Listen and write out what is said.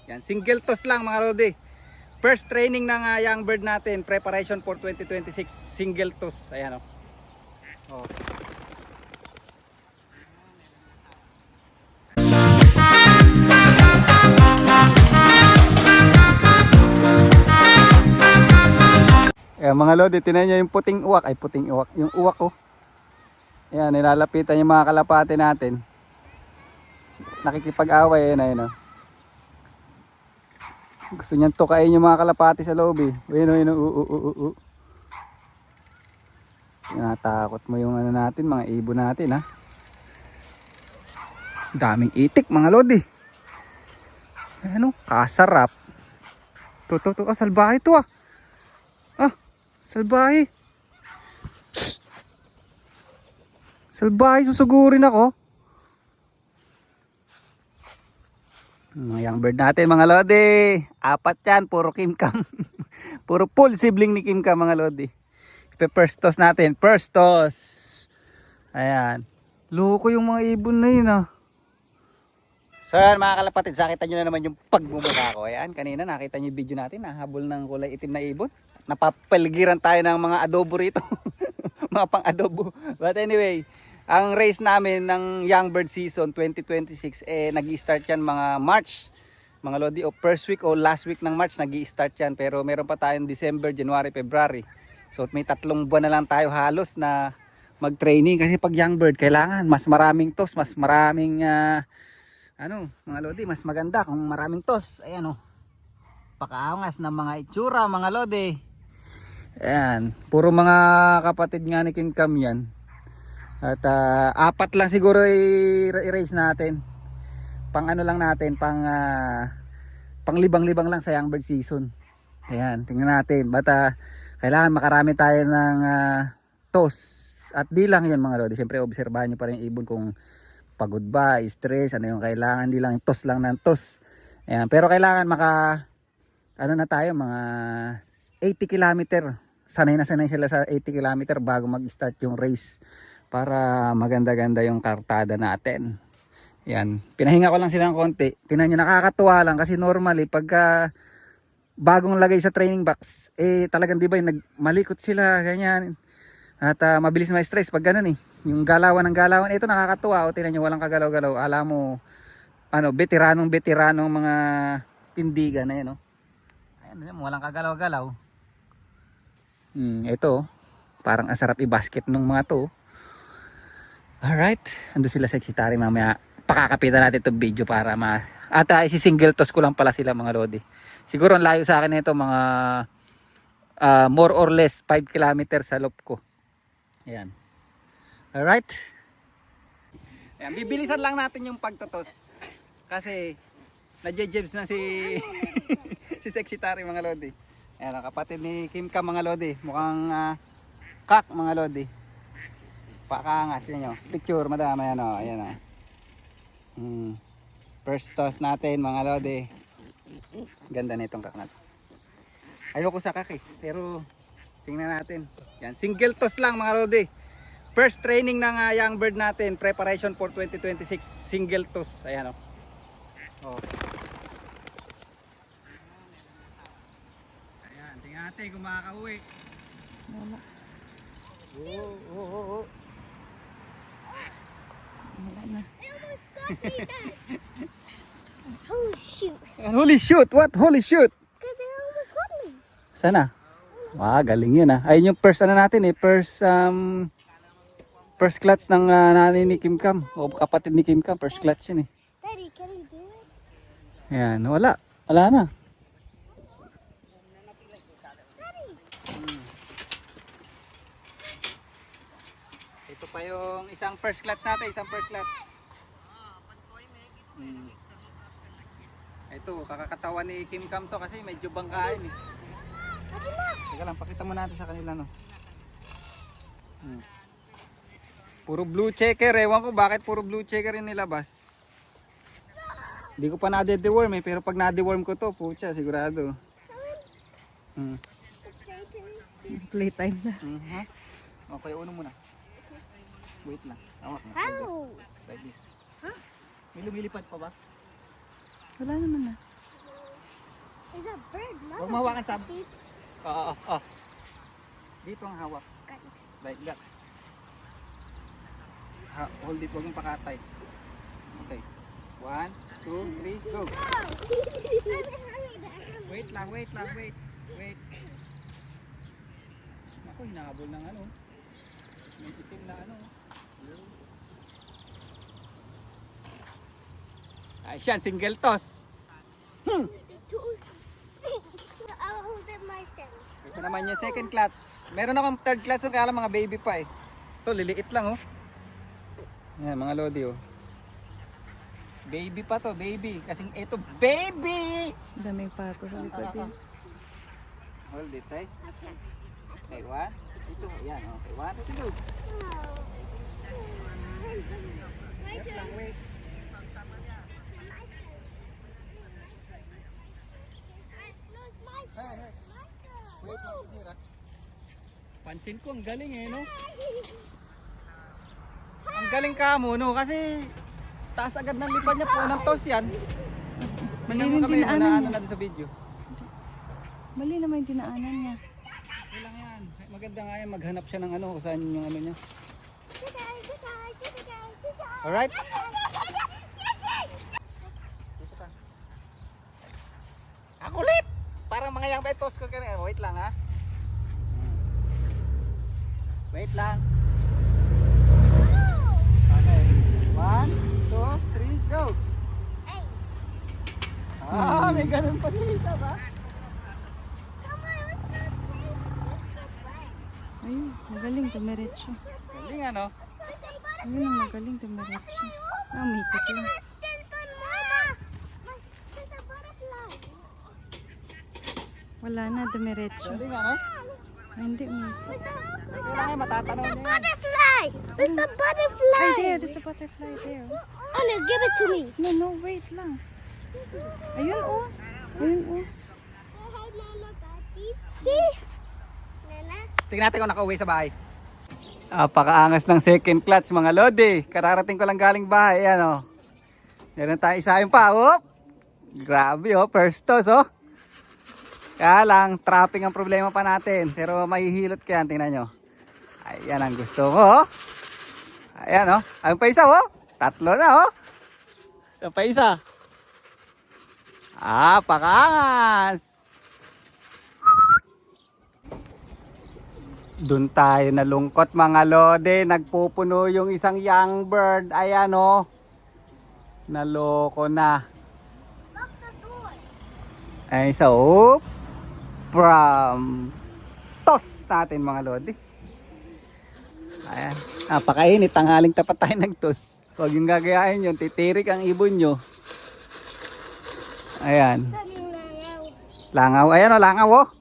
Yan, single toss lang mga lodi. First training ng young bird natin, preparation for 2026, single toss. Ayan o. Oh. Ayan mga lodi, tinan nyo yung puting uwak. Ay puting uwak, yung uwak ko. Ayan, nilalapitan yung mga kalapate natin. Nakikipag-away, ayun o. Gusto niyan tukain yung mga kalapati sa loob eh. Ayun. Natakot mo yung ano natin, mga ibon natin ha. Daming itik mga lodi. Ano, kasarap. Salbahe to ah. Ah, salbahe. Salbahe, susugurin ako. Mga young bird natin mga lodi. Apat yan, puro kimcam. Puro full sibling ni kimcam mga lodi. First toss natin, first toss. Ayan. Loko yung mga ibon na yun ah. So yan mga kalapatid, nakita nyo na naman yung pagmumula ko. Ayan, kanina nakita nyo yung video natin, nahabol ng kulay itim na ibon. Napapaligiran tayo ng mga adobo rito. Mga pang adobo. But anyway, ang race namin ng Young Bird Season 2026 nag-i-start yan mga March. Mga lodi, o first week o last week ng March nag-i-start yan. Pero meron pa tayong December, January, February. So may 3 buwan na lang tayo halos na mag-training. Kasi pag Young Bird, kailangan mas maraming toss, mas maraming mga lodi, mas maganda kung maraming toss. Ayan o. Pakaangas ng mga itsura mga lodi. Ayan, puro mga kapatid nga ni kimcam yan. At apat lang siguro i-race natin. Pang ano lang natin, pang libang-libang lang sa Young Bird Season. Ayan, tingnan natin. Bata kailangan makarami tayo ng toss. At di lang yun mga lodi. Siyempre obserbahan nyo pa rin yung ibon kung pagod ba, stress, ano yung kailangan. Di lang toss lang ng toss. Ayan, pero kailangan na tayo, mga 80 kilometer. Sanay na sanay sila sa 80 kilometer bago mag-start yung race. Para maganda-ganda yung kartada natin. Yan. Pinahinga ko lang sila ng konti. Tingnan nyo, nakakatuwa lang kasi normally pagka bagong lagay sa training box, talagang di ba malikot sila, ganyan. At mabilis ma-stress pag ganun eh. Yung galawan ng galawan, ito nakakatuwa. O tingnan nyo, walang kagalaw-galaw. Alam mo, veteranong mga tindigan na yun. No? Ayan, walang kagalaw-galaw. Ito, parang asarap i-basket ng mga to. Alright, ando sila sa Exitari. Mamaya pakakapitan natin itong video para isi-single toss ko lang pala sila mga lodi. Siguro ang layo sa akin nito mga more or less 5 km sa loop ko. Ayan. Alright. Ayan, bibilisan lang natin yung pagtotos. Kasi nadjejebs na si si Exitari mga lodi. Ayan, ang kapatid ni kimcam mga lodi. Mukhang kak mga lodi. Pakangas niyo. Picture madama yan o. Ayan o. First toss natin mga lodi. Ganda na itong kaknat. Ayoko sa kaki. Pero tingnan natin. Yan. Single toss lang mga lodi. First training ng young bird natin. Preparation for 2026. Single toss. Ayan o. Ayan. Tingnan natin kung makaka-uwi. Wala. Wala na. Holy shoot. Holy shoot! What? Holy shoot! Because they almost got me. Sana? Galing yun ah. Ayun yung first natin eh. First clutch ng nanay ni kimcam. O kapatid ni kimcam. First clutch yun eh. Daddy, can you do it? Ayan. Wala. Wala na. Ito pa yung isang first clutch natin. Isang first clutch. Ito, kakakatawan ni kimcam to kasi medyo bangkain eh. Teka lang, pakita mo natin sa kanila no. Puro blue checker, ewan ko bakit puro blue checker yung nilabas. Hindi ko pa na-deworm eh, pero pag na-deworm ko to, pucha, sigurado. Playtime na. Okay, uno muna. Wait lang. Tawak na. How? Like this. May lumilipad pa ba? Wala naman na. mo hawakan sa... Oo, oo. Dito ang hawak. Like that. Hold it, huwag mong pakatay. Okay. 1, 2, 3, go. Wait lang, wait lang, wait. Wait. Ako, hinahabol ng ano. May itim na ano. Ay, siyan, single toss. I'll hold it myself. Ito naman yung second clutch. Meron akong third clutch, kaya lang mga baby pa eh. Ito, liliit lang oh. Yan, mga lodi oh. Baby pa to, baby. Kasing ito, baby! Daming pato sa likod din. Hold it, eh. Okay. Okay, 1, 2, yan. Okay, 1, 2, 3, go. Wait lang, wait. No, it's my Hey, hey. turn. Wait lang, sira. Pansin ko, ang galing eh, no? Ang galing ka mo, no? Kasi taas agad ng lipad niya po ng toss yan. Mali Tingnan mo yung kami, dinaanan ano niya. natin sa video. Mali naman yung dinaanan niya. Okay lang yan. Maganda nga yan, maghanap siya ng ano, kung saan yung ano niya. Alright? Dito ka. Ang kulit! Parang mga yang toss ko kanina. Wait lang ha. Wait lang. Okay. 1, 2, 3, go! Ah, may ganun pa din isa ba? Ayun, magaling tumiretso. Galing ano? Ayun ang magaling tumiretso. Ah, may ikot lang. Wala na, tumiretso. Galing ano? Ay, hindi, may ikot. Kailangan matatanaw niya yan. Butterfly! There's the Ay, butterfly! there, there's a butterfly there. Anna, give it to me. No, no, wait lang. Ayun, oh. Ayun, oh. See? Nana? Tingnan natin kung nakauwi sa bahay. Napakaangas ng second clutch mga lodi. Kararating ko lang galing bahay. Ayan o. Meron tayo isa yung pa. Whoop! Grabe oh. First toss oh. Kaya lang, trapping ang problema pa natin. Pero mahihilot ka yan. Tingnan nyo. Ayan ang gusto ko oh. Ayan oh. Ayun pa isa oh. Tatlo na oh. Isa pa isa. Pakaangas. Doon tayo nalungkot mga lode. Nagpupuno yung isang young bird. Ayan o. Naloko na. Lock the door. Ay isa o. From toss natin mga lode. Ayan. Napakainit. Tanghaling tapat tayo nagtos. Huwag yung gagayain yun. Titirik ang ibon nyo. Ayan. Saan yung langaw? Langaw. Ayan o langaw o.